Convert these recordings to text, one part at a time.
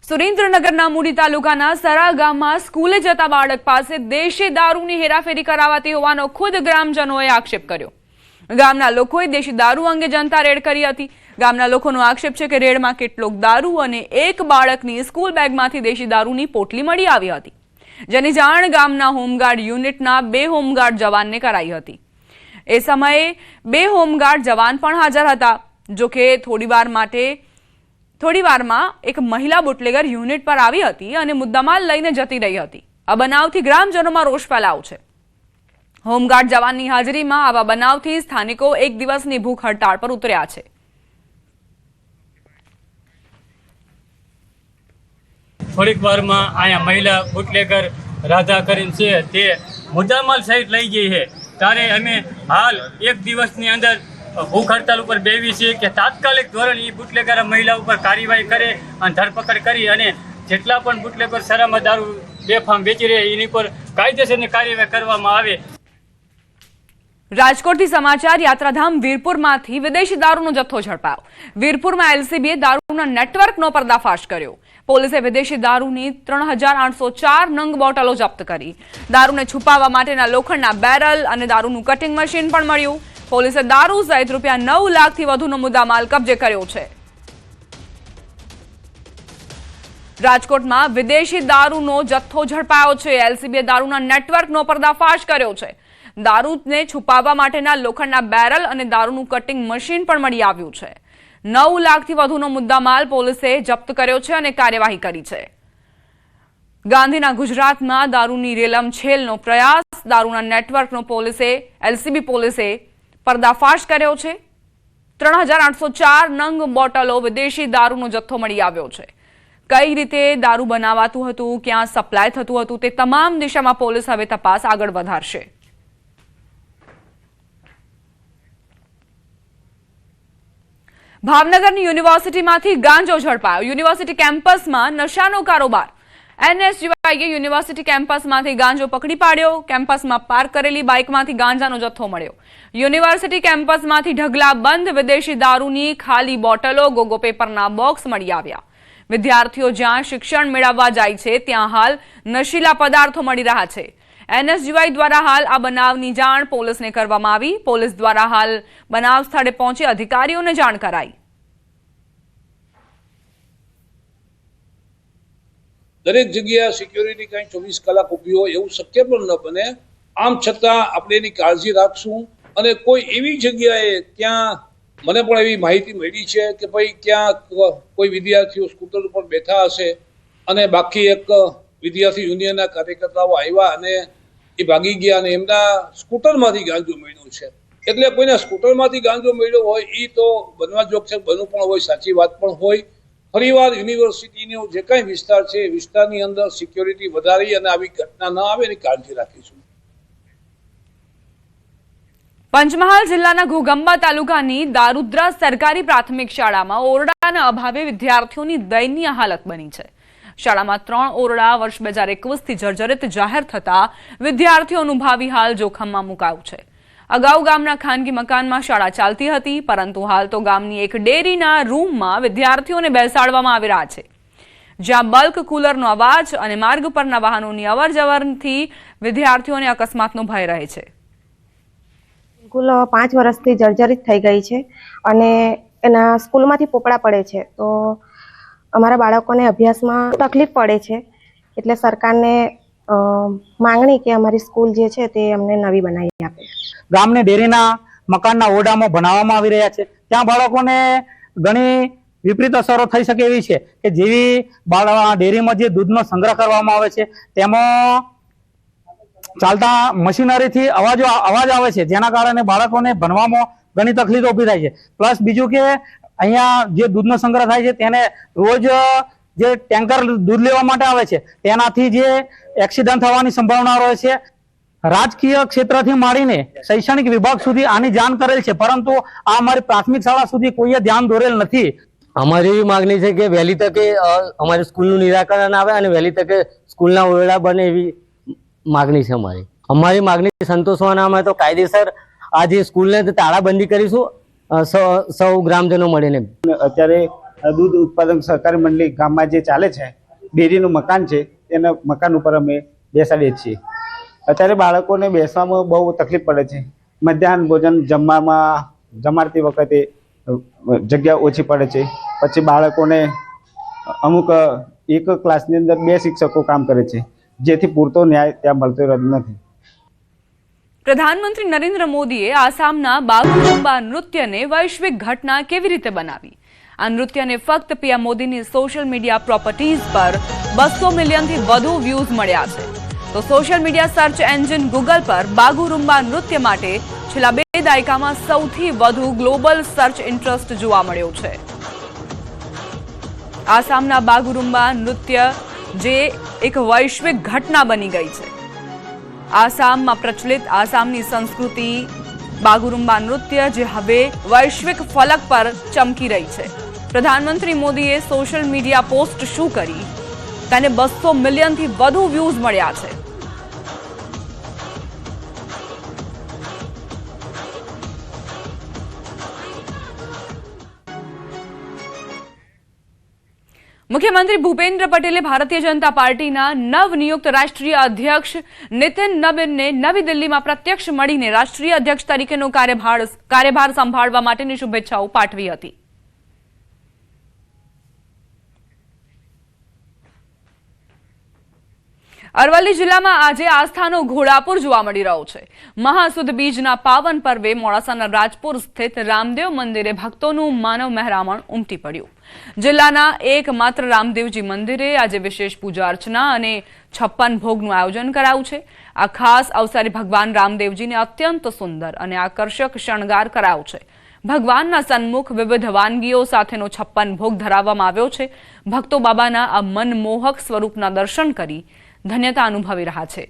સુરેન્દ્રનગરના મૂડી તાલુકાના સરા ગામમાં સ્કૂલે જતા બાળક પાસે દેશી દારૂની હેરાફેરી કરાવાતી હોવાનો ખુદ ગ્રામજનોએ આક્ષેપ કર્યો। ગામના લોકોએ દેશી દારૂ અંગે જનતા રેડ કરી હતી। ગામના લોકોનો આક્ષેપ છે કે રેડમાં કેટલોક દારૂ અને એક બાળકની સ્કૂલ બેગમાંથી દેશી દારૂની પોટલી મળી આવી હતી, જેની જાણ ગામના હોમગાર્ડ યુનિટના 2 હોમગાર્ડ જવાનને કરાઈ હતી। એ સમયે 2 હોમગાર્ડ જવાન પણ હાજર હતા। જો કે થોડી વારમાં એક મહિલા બુટલેગર યુનિટ પર આવી હતી અને મુદ્દામાલ લઈને જતી રહી હતી। આ બનાવથી ગ્રામજનોમાં રોષ ફેલાયો છે। હોમગાર્ડ જવાનની હાજરીમાં આવા બનાવથી સ્થાનિકો એક દિવસની ભૂખ હડતાળ પર ઉતર્યા છે। થોડીક વારમાં અહીંયા મહિલા બુટલેગર રાધા કરીને છે તે મુદ્દામાલ સહિત લઈ ગઈ છે, ત્યારે અમે હાલ એક દિવસની અંદર ભૂખ હડતાલ ઉપર બેવી છે કે તાત્કાલિક ધોરણે એ બુટલેગર મહિલા ઉપર કાર્યવાહી કરે અને ધરપકડ કરી અને જેટલા પણ બુટલેગર સરામાં દારૂ બેફામ વેચી રહ્યા એની પર કાયદેસરની કાર્યવાહી કરવામાં આવે। રાજકોટથી સમાચાર। યાત્રાધામ વીરપુરમાંથી વિદેશી દારૂનો જથ્થો ઝડપાયો। વીરપુરમાં એલસીબીએ દારૂના નેટવર્કનો પર્દાફાશ કર્યો। પોલીસે વિદેશી દારૂની 3804 નંગ બોટલો જપ્ત કરી। દારૂને છુપાવવા માટેના લોખંડના બેરલ અને દારૂનું કટિંગ મશીન પણ મળ્યું। પોલીસે દારૂ સહિત ₹9 લાખથી વધુનો મુદ્દામાલ કબજે કર્યો છે। રાજકોટમાં વિદેશી દારૂનો જથ્થો ઝડપાયો છે। એલસીબીએ દારૂના નેટવર્કનો પર્દાફાશ કર્યો છે। દારૂને છુપાવવા માટેના લોખંડના બેરલ અને દારૂનું કટિંગ મશીન પણ મળી આવ્યું છે। 9 લાખથી વધુનો મુદ્દામાલ પોલીસે જપ્ત કર્યો છે અને કાર્યવાહી કરી છે। ગાંધીના ગુજરાતમાં દારૂની રેલમછેલનો પ્રયાસ। દારૂના નેટવર્કનો એલસીબી પોલીસે પર્દાફાશ કર્યો છે। 3804 નંગ બોટલો વિદેશી દારૂનો જથ્થો મળી આવ્યો છે। કઈ રીતે દારૂ બનાવાતું હતું, ક્યાં સપ્લાય થતું હતું, તે તમામ દિશામાં પોલીસ હવે તપાસ આગળ વધારશે। ભાવનગરની યુનિવર્સિટીમાંથી ગાંજો ઝડપાયો। યુનિવર્સિટી કેમ્પસમાં નશાનો કારોબાર। એનએસયુઆઈએ યુનિવર્સિટી કેમ્પસમાંથી ગાંજો પકડી પાડ્યો। કેમ્પસમાં પાર્ક કરેલી બાઇકમાંથી ગાંજાનો જથ્થો મળ્યો। યુનિવર્સિટી કેમ્પસમાંથી ઢગલાબંધ વિદેશી દારૂની ખાલી બોટલો, ગોગો પેપરના બોક્સ મળી આવ્યા। વિદ્યાર્થીઓ જ્યાં શિક્ષણ મેળવવા જાય છે ત્યાં હાલ નશીલા પદાર્થો મળી રહ્યા છે। એનએસયુઆઈ દ્વારા હાલ આ બનાવની જાણ પોલીસને કરવામાં આવી। પોલીસ દ્વારા હાલ બનાવ સ્થળે પહોંચી અધિકારીઓને જાણ કરાઈ। દરેક જગ્યાએ સિક્યોરિટી કઈ 24 કલાક ઊભી હોય એવું શક્ય પણ ન બને। આમ છતાં આપણે એની કાળજી રાખશું અને કોઈ એવી જગ્યાએ ત્યાં મને પણ એવી માહિતી મળી છે કે ભાઈ ક્યાં કોઈ વિદ્યાર્થીઓ સ્કૂટર ઉપર બેઠા હશે અને બાકી એક વિદ્યાર્થી યુનિયનના કાર્યકર્તાઓ આવ્યા અને એ ભાગી ગયા અને એમના સ્કૂટરમાંથી ગાંજો મળ્યો છે। એટલે કોઈના સ્કૂટરમાંથી ગાંજો મળ્યો હોય એ તો બનવા જોગ છે, બનવું પણ હોય, સાચી વાત પણ હોય। ફરીવાર યુનિવર્સિટીનો જે કંઈ વિસ્તાર છે એ વિસ્તારની અંદર સિક્યોરિટી વધારી અને આવી ઘટના ન આવે એની કાળજી રાખીશું। પંચમહાલ જિલ્લાના ઘોગંબા તાલુકાની દારૂદ્રા સરકારી પ્રાથમિક શાળામાં ઓરડાના અભાવે વિદ્યાર્થીઓની દયનીય હાલત બની છે। શાળામાં 3 ઓરડા વર્ષ 2021થી જર્જરિત જાહેર થતા વિદ્યાર્થીઓનું ભાવિ હાલ જોખમમાં મુકાયું છે। અગાઉ ગામના ખાનગી મકાનમાં શાળા ચાલતી હતી, પરંતુ હાલ તો ગામની એક ડેરીના રૂમમાં વિદ્યાર્થીઓને બેસાડવામાં આવી રહ્યા છે, જ્યાં બલ્ક કુલરનો અવાજ અને માર્ગ પરના વાહનોની અવરજવરથી વિદ્યાર્થીઓને અકસ્માતનો ભય રહે છે। સ્કૂલ 5 વર્ષથી જર્જરિત થઈ ગઈ છે અને એના સ્કૂલમાંથી પોપડા પડે છે, તો અમારા બાળકોને અભ્યાસમાં તકલીફ પડે છે। એટલે સરકારને માંગણી કે અમારી સ્કૂલ જે છે તે અમને નવી બનાવી આપે। ગામની ડેરીના મકાનના ઓરડામાં બનાવવામાં આવી રહ્યા છે, ત્યાં બાળકોને ઘણી વિપરીત અસરો થઈ શકે એવી છે કે જેવી ડેરીમાં જે દૂધનો સંગ્રહ કરવામાં આવે છે તેમાં ચાલતા મશીનરીથી અવાજ આવે છે, જેના કારણે બાળકોને ભણવામાં ઘણી તકલીફો ઊભી થાય છે। પ્લસ બીજું કે અહીંયા જે દૂધનો સંગ્રહ થાય છે તેને રોજ જે ટેન્કર દૂધ લેવા માટે આવે છે તેનાથી જે એક્સિડન્ટ થવાની સંભાવના રહે છે। રાજકીય ક્ષેત્રથી માંડીને શૈક્ષણિક વિભાગ સુધી આની જાણ કરેલ છે, પરંતુ આ અમારી પ્રાથમિક શાળા સુધી કોઈએ ધ્યાન દોરેલ નથી। અમારી એવી માગણી છે કે વહેલી તકે અમારી સ્કૂલનું નિરાકરણ આવે અને વહેલી તકે સ્કૂલના ઓરડા બને એવી માગણી છે અમારી માગણી સંતોષવાના અમે તો કાયદેસર આ જે સ્કૂલને તાળાબંધી કરીશું સૌ ગ્રામજનો મળીને। અત્યારે દૂધ ઉત્પાદક સહકારી મંડળી ગામમાં જે ચાલે છે, ડેરીનું મકાન છે, એના મકાન ઉપર અમે બેસાડીએ છીએ. અત્યારે બાળકોને બેસવામાં બહુ તકલીફ પડે છે. મધ્યાહન ભોજન જમાડતી વખતે જગ્યા ઓછી પડે છે. પછી બાળકોને અમુક એક ક્લાસની અંદર 2 શિક્ષકો કામ કરે છે, જેથી પૂરતો ન્યાય ત્યાં મળતો નથી. પ્રધાનમંત્રી નરેન્દ્ર મોદીએ આસામના બાગુરુમ્બા નૃત્યને વૈશ્વિક ઘટના કેવી રીતે બનાવી? આ નૃત્યને ફક્ત પીએમ મોદીની સોશિયલ મીડિયા પ્રોપર્ટીઝ પર 200 મિલિયનથી વધુ વ્યૂઝ મળ્યા છે. તો social media search engine Google પર બાગુરુમ્બા નૃત્ય માટે છેલ્લા 2 દાયકામાં સૌથી વધુ ગ્લોબલ સર્ચ ઇન્ટરેસ્ટ જોવા મળ્યો છે. આસામના બાગુરુમ્બા નૃત્ય જે એક વૈશ્વિક ઘટના બની ગઈ છે. આસામમાં પ્રચલિત આસામની સંસ્કૃતિ બાગુરુમ્બા નૃત્ય જે હવે વૈશ્વિક ફલક પર ચમકી રહી છે. પ્રધાનમંત્રી મોદીએ સોશિયલ મીડિયા પોસ્ટ શું કરી? તેને 200 મિલિયનથી વધુ વ્યૂઝ મળ્યા છે. મુખ્યમંત્રી ભૂપેન્દ્ર પટેલે ભારતીય જનતા પાર્ટીના નવનિયુક્ત રાષ્ટ્રીય અધ્યક્ષ નીતિન નબીનને નવી દિલ્હીમાં પ્રત્યક્ષ મળીને રાષ્ટ્રીય અધ્યક્ષ તરીકેનો કાર્યભાર સંભાળવા માટેની શુભેચ્છાઓ પાઠવી હતી. અરવલ્લી જિલ્લામાં આજે આસ્થાનો ઘોડાપુર જોવા મળી રહ્યો છે. મહાસુદ બીજના પાવન પર્વે મોડાસાના રાજપુર સ્થિત રામદેવ મંદિરે ભક્તોનું માનવ મહેરામણ ઉમટી પડ્યું. જિલ્લાના એકમાત્ર રામદેવજી મંદિરે આજે વિશેષ પૂજા અર્ચના અને 56 ભોગનું આયોજન કરાયું છે. આ ખાસ અવસરે ભગવાન રામદેવજીને અત્યંત સુંદર અને આકર્ષક શણગાર કરાયો છે. ભગવાનના સન્મુખ વિવિધ વાનગીઓ સાથેનો 56 ભોગ ધરાવવામાં આવ્યો છે. ભક્તો બાબાના આ મનમોહક સ્વરૂપના દર્શન કરી ધન્યતા અનુભવી રહ્યા છે.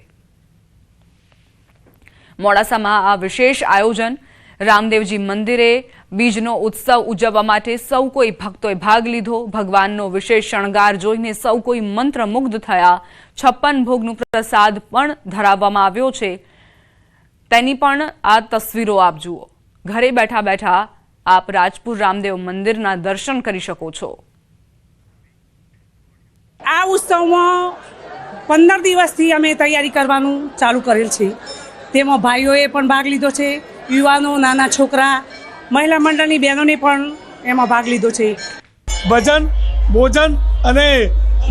મોડાસામાં આ વિશેષ આયોજન રામદેવજી મંદિરે બીજનો ઉત્સવ ઉજવવા માટે સૌ કોઈ ભક્તોએ ભાગ લીધો. ભગવાનનો વિશેષ શણગાર જોઈને સૌ કોઈ મંત્રમુગ્ધ થયા. 56 ભોગનું પ્રસાદ પણ ધરાવવામાં આવ્યો છે. તેની પણ આ તસવીરો આપ જુઓ. ઘરે બેઠા બેઠા આપ રાજપુર રામદેવ મંદિરના દર્શન કરી શકો છો. આ ઉત્સવમાં 15 દિવસથી અમે તૈયારી કરવાનું ચાલુ કરેલ છે. તેમાં ભાઈઓએ પણ ભાગ લીધો છે, યુવાનો, નાના છોકરા, મહિલા મંડળની બહેનોને પણ એમાં ભાગ લીધો છે. ભજન, ભોજન અને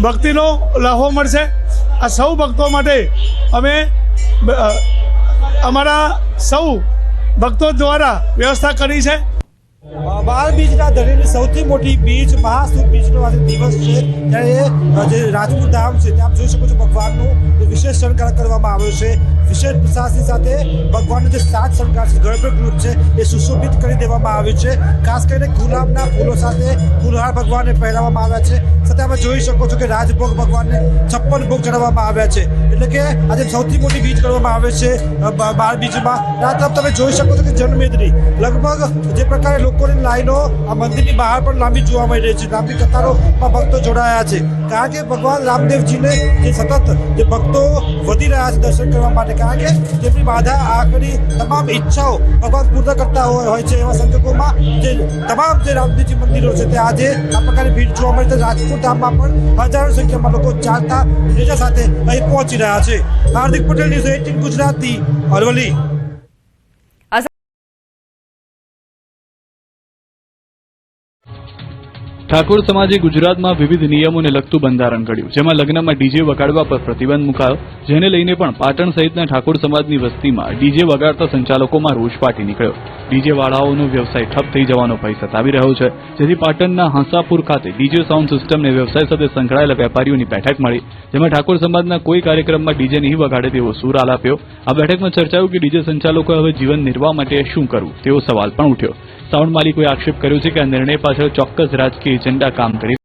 ભક્તિનો લાહો મળશે. આ સૌ ભક્તો માટે અમે અમારા સૌ ભક્તો દ્વારા વ્યવસ્થા કરી છે. બાર બીજના ધણીની સૌથી મોટી બીજ મહાસુદ બીજનો આજે દિવસ છે. ત્યારે જે રાજપુર ધામ છે ત્યાં જોઈ શકો છો ભગવાનનું વિશેષ શણગાર કરવામાં આવ્યો છે. વિશેષ પ્રસાદની સાથે ભગવાનનો જે 7 શણગાર છે, ગર્ભગૃહ છે, એ સુશોભિત કરી દેવામાં આવ્યું છે. ખાસ કરીને ગુલાબના ફૂલો સાથે ફૂલહાર ભગવાનને પહેરાવવામાં આવ્યા છે. સાથે તમે જોઈ શકો છો કે રાજભોગ ભગવાનને 56 ભોગ ચડાવવામાં આવ્યા છે. એટલે કે આજે સૌથી મોટી બીજ કરવામાં આવે છે બાર બીજમાં. આ તરફ તમે જોઈ શકો છો કે જનમેદની લગભગ જે પ્રકારે લોકોની લાઈનો આ મંદિરની બહાર પણ લાંબી જોવા મળી રહી છે. લાંબી કતારોમાં ભક્તો જોડાયા છે. કારણ કે ભગવાન રામદેવજીને જે સતત જે ભક્તો વધી રહ્યા છે દર્શન કરવા માટે, કારણ કે તેમની બાધા આખરી તમામ ઈચ્છાઓ ભગવાન પૂર્ણ કરતા હોય છે. એવા સંજોગોમાં જે તમામ જે રામદેવજી મંદિરો છે તે આજે આ પ્રકારની ભીડ જોવા મળી છે. રાજપુર ધામમાં પણ હજારો સંખ્યામાં લોકો ચાલતા નેજા સાથે અહીં પહોંચી રહ્યા છે. હાર્દિક પટેલ, ન્યૂઝ 18 ગુજરાતી, અરવલ્લી. ઠાકોર સમાજે ગુજરાતમાં વિવિધ નિયમોને લગતું બંધારણ ઘડ્યું, જેમાં લગ્નમાં ડીજે વગાડવા પર પ્રતિબંધ મુકાયો. જેને લઈને પણ પાટણ સહિતના ઠાકોર સમાજની વસ્તીમાં ડીજે વગાડતા સંચાલકોમાં રોષ ફાટી નીકળ્યો. ડીજે વાળાઓનો વ્યવસાય ઠપ થઈ જવાનો ભય સતાવી રહ્યો છે, જેથી પાટણના હંસાપુર ખાતે ડીજે સાઉન્ડ સિસ્ટમને વ્યવસાય સાથે સંકળાયેલા વેપારીઓની બેઠક મળી, જેમાં ઠાકોર સમાજના કોઈ કાર્યક્રમમાં ડીજે નહીં વગાડે તેવો સૂર આલાપ્યો. આ બેઠકમાં ચર્ચાયું કે ડીજે સંચાલકોએ હવે જીવન નિર્વાહ માટે શું કરવું તેવો સવાલ પણ ઉઠ્યો. સાઉન્ડ માલિકોએ આક્ષેપ કર્યો છે કે આ નિર્ણય પાછળ ચોક્કસ રાજકીય એજન્ડા કામ કરી